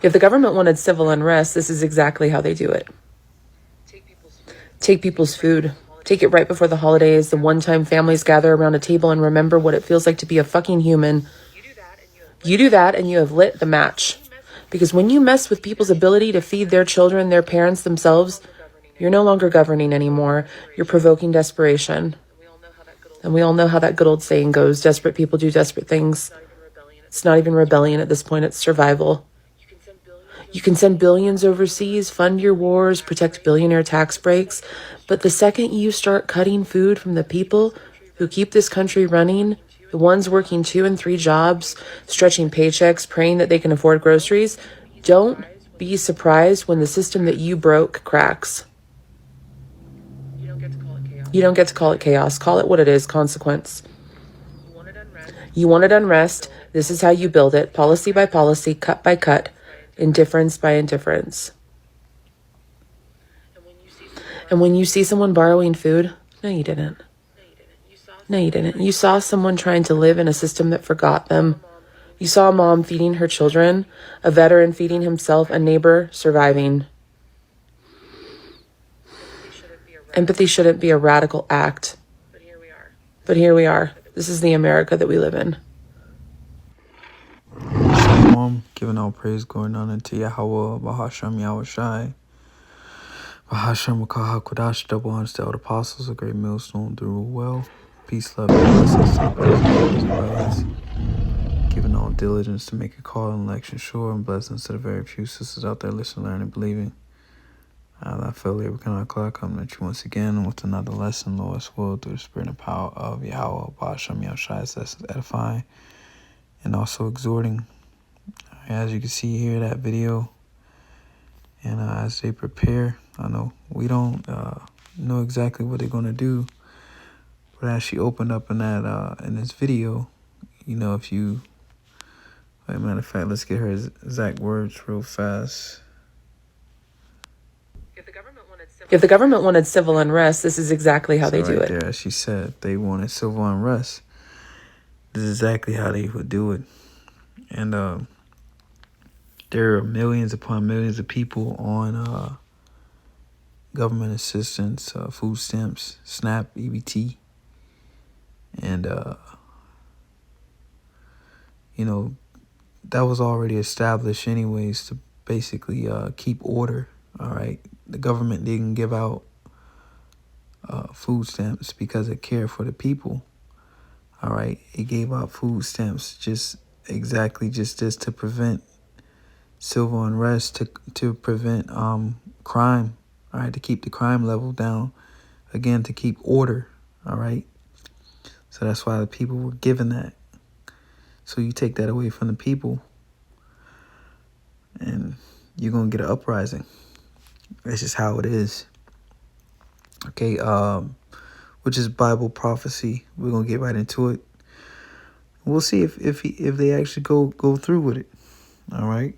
If the government wanted civil unrest, this is exactly how they do it. Take people's food. Take it right before the holidays, the one time families gather around a table and remember what it feels like to be a fucking human. You do that and you have lit the match. Because when you mess with people's ability to feed their children, their parents, themselves, you're no longer governing anymore. You're provoking desperation. And we all know how that good old saying goes, desperate people do desperate things. It's not even rebellion at this point, it's survival. You can send billions overseas, fund your wars, protect billionaire tax breaks, but the second you start cutting food from the people who keep this country running, the ones working 2 and 3 jobs, stretching paychecks, praying that they can afford groceries, don't be surprised when the system that you broke cracks. You don't get to call it chaos. Call it what it is, consequence. You wanted unrest. This is how you build it, policy by policy, cut by cut, indifference by indifference. And when you see someone borrowing food, no, you didn't. No, you didn't. You saw someone trying to live in a system that forgot them. You saw a mom feeding her children, a veteran feeding himself, a neighbor surviving. Empathy shouldn't be a radical act. But here we are. This is the America that we live in. Shalom, giving all praise going on into Yahweh, Bahasham Yahushai, Bahasham Makaha Kodash, double honors to all the apostles, a great millstone through well. Peace, love, and blessings to the brothers as well as giving all diligence to make a call and election sure, and blessings to the very few sisters out there listening, learning, believing. I feel like we cannot come at you once again with another lesson, Lord's will, through the spirit and power of Yahweh, Bahasham Yahushai, that's edifying and also exhorting. As you can see here, that video, and as they prepare, I know we don't know exactly what they're going to do, but as she opened up in that in this video, you know, if you, as a matter of fact, let's get her exact words real fast. If the government wanted civil unrest, this is exactly how they do it. There, as she said, they wanted civil unrest. This is exactly how they would do it. And there are millions upon millions of people on government assistance, food stamps, SNAP, EBT. And, you know, that was already established anyways to basically keep order, all right? The government didn't give out food stamps because it cared for the people, all right? It gave out food stamps just to prevent civil unrest, to prevent crime, all right, to keep the crime level down, again, to keep order, all right? So that's why the people were given that. So you take that away from the people, and you're going to get an uprising. That's just how it is. Okay, which is Bible prophecy. We're going to get right into it. We'll see if they actually go through with it, all right?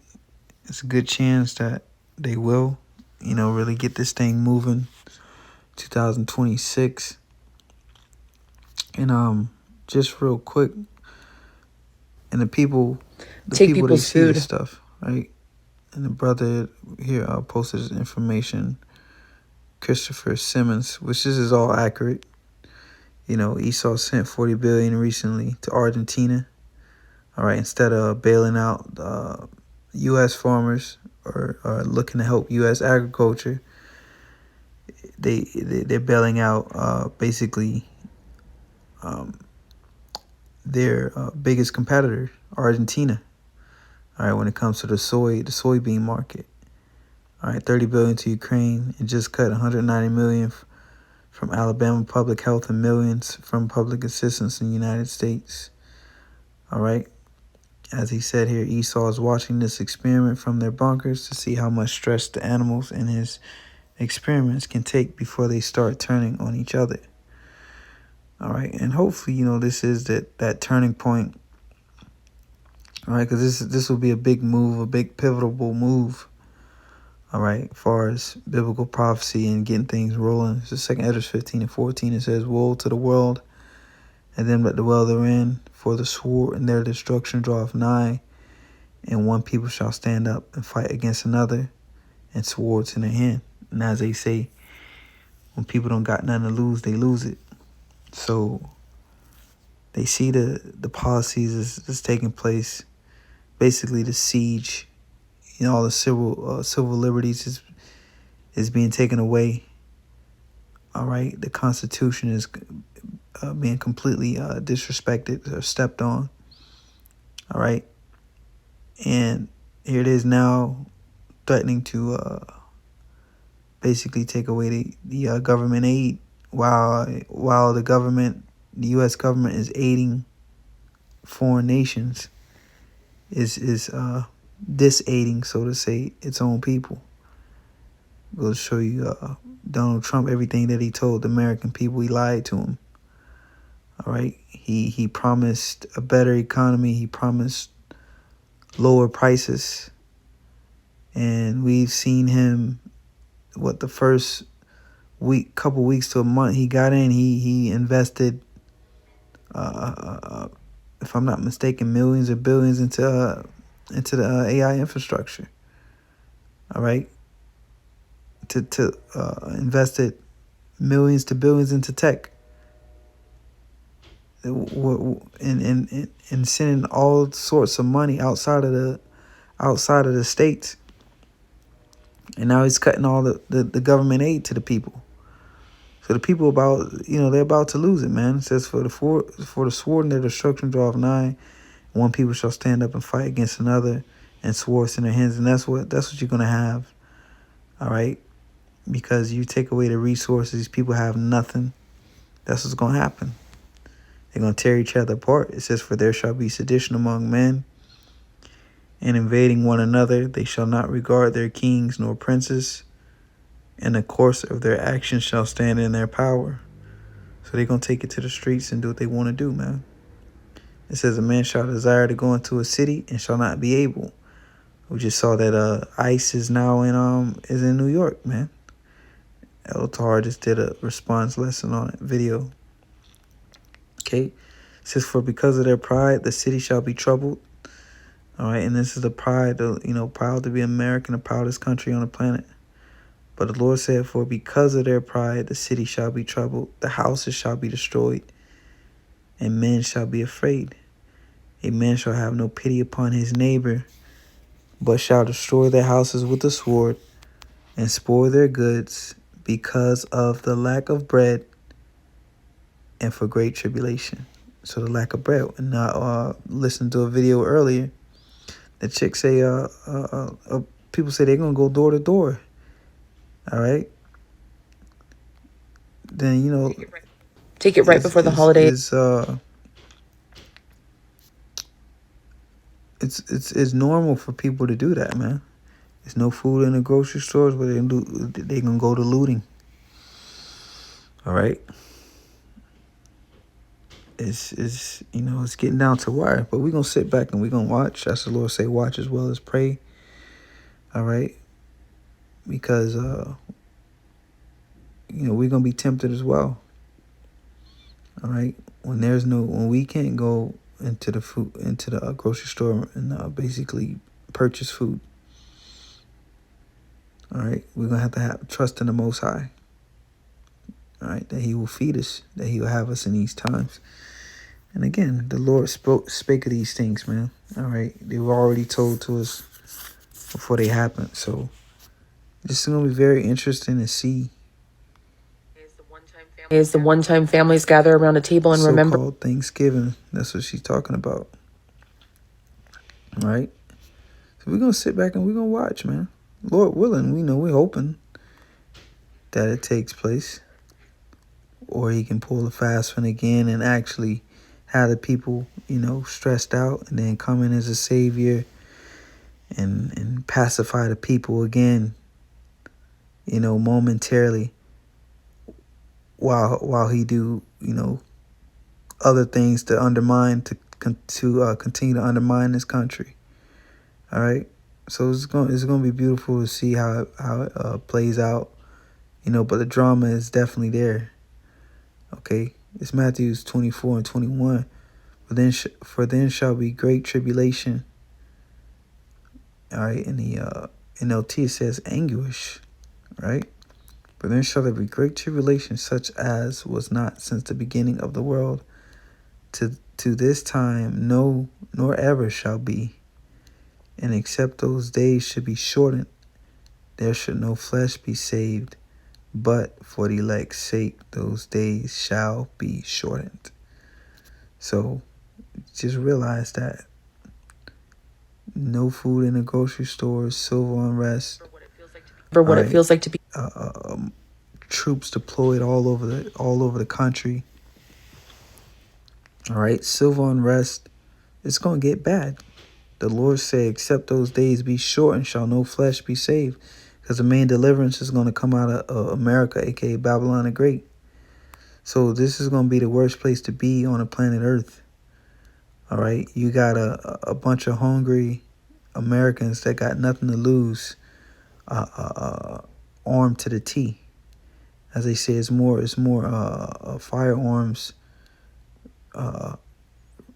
It's a good chance that they will, you know, really get this thing moving. 2026. And just real quick, and the people Take they people's see food. this stuff, right? And the brother here posted his information, Christopher Simmons, which this is all accurate. You know, Esau sent $40 billion recently to Argentina. All right, instead of bailing out U.S. farmers or looking to help U.S. agriculture, they're bailing out basically their biggest competitor, Argentina. All right, when it comes to the soybean market. All right, $30 billion to Ukraine, and just cut $190 million from Alabama Public Health and millions from public assistance in the United States. All right. As he said here, Esau is watching this experiment from their bunkers to see how much stress the animals in his experiments can take before they start turning on each other. All right, and hopefully, you know, this is that turning point. All right, because this will be a big move, a big pivotal move. All right, as far as biblical prophecy and getting things rolling. So 2 Esdras 15:14, it says, "Woe to the world, and them that dwell therein, for the sword and their destruction draweth nigh, and one people shall stand up and fight against another, and swords in their hand. And as they say, when people don't got nothing to lose, they lose it. So they see the policies is taking place. Basically, the siege, all the civil liberties is being taken away. All right, the Constitution is being completely disrespected or stepped on. All right, and here it is now threatening to basically take away the government aid, while the U.S. government is aiding foreign nations, is disaiding, so to say, its own people. We'll show you Donald Trump, everything that he told the American people. He lied to them. All right, he promised a better economy. He promised lower prices, and we've seen him. The first couple weeks to a month he got in, he invested, if I'm not mistaken, millions or billions into the AI infrastructure. All right, to invested millions to billions into tech, and sending all sorts of money outside of the states. And now he's cutting all the government aid to the people. So the people they're about to lose it, man. It says, for the sword and their destruction draweth nigh, one people shall stand up and fight against another, and swords in their hands. And that's what you're gonna have. All right, because you take away the resources, people have nothing. That's what's gonna happen. They're gonna tear each other apart. It says, for there shall be sedition among men, and invading one another. They shall not regard their kings nor princes, and the course of their actions shall stand in their power. So they're going to take it to the streets and do what they want to do, man. It says, a man shall desire to go into a city and shall not be able. We just saw that ICE is now in New York, man. Eltar just did a response lesson on it, video. Okay. It says, for because of their pride, the city shall be troubled. All right. And this is the pride, proud to be American, the proudest country on the planet. But the Lord said, for because of their pride, the city shall be troubled, the houses shall be destroyed, and men shall be afraid. A man shall have no pity upon his neighbor, but shall destroy their houses with the sword, and spoil their goods, because of the lack of bread, and for great tribulation. So the lack of bread. And I listened to a video earlier. The chick say, people say they're going to go door to door. All right. Then, take it right before the holidays. It's normal for people to do that, man. There's no food in the grocery stores, but they gonna go to looting. All right. It's getting down to wire, but we're gonna sit back and we're gonna watch. That's the Lord say, watch as well as pray. All right. Because we're gonna be tempted as well. All right. When we can't go into the grocery store and basically purchase food. All right, we're gonna have to have trust in the Most High. All right, that He will feed us, that He will have us in these times. And again, the Lord spake of these things, man. All right, they were already told to us before they happened. So this is gonna be very interesting to see. Is the one-time families gather around a table and remember. So-called Thanksgiving. That's what she's talking about. All right, so we're gonna sit back and we're gonna watch, man. Lord willing, we're hoping that it takes place, or He can pull the fast one again and actually have the people, stressed out, and then come in as a savior and pacify the people again, momentarily, while He do, other things to continue to undermine this country. All right. So it's going to be beautiful to see how it plays out, but the drama is definitely there. Okay, it's Matthew 24 and 21. For then shall be great tribulation, All right, in the NLT it says anguish, right? But then shall there be great tribulation, such as was not since the beginning of the world to this time, no, nor ever shall be. And except those days should be shortened, there should no flesh be saved. But for the elect's sake, those days shall be shortened. So just realize that no food in the grocery stores, civil unrest, For what all it right, feels like to be. troops deployed all over the country. All right, civil unrest, it's gonna get bad. The Lord said, except those days be shortened, shall no flesh be saved. Because the main deliverance is going to come out of America, a.k.a. Babylon the Great. So this is going to be the worst place to be on the planet Earth. All right? You got a bunch of hungry Americans that got nothing to lose, armed to the T. As they say, it's more firearms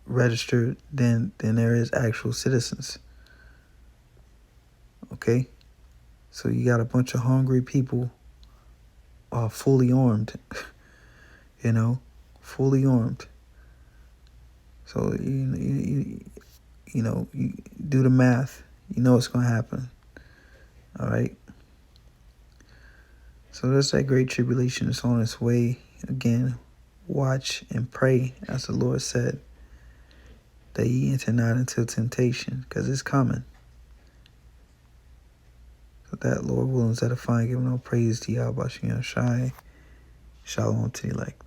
registered than there is actual citizens. Okay? So you got a bunch of hungry people fully armed, fully armed. So, you do the math. You know what's going to happen. All right? So that's that great tribulation. It's on its way. Again, watch and pray, as the Lord said, that ye enter not into temptation, because it's coming. So that, Lord willing, is edifying, giving all praise to Yahweh Shai. Shalom to the elect.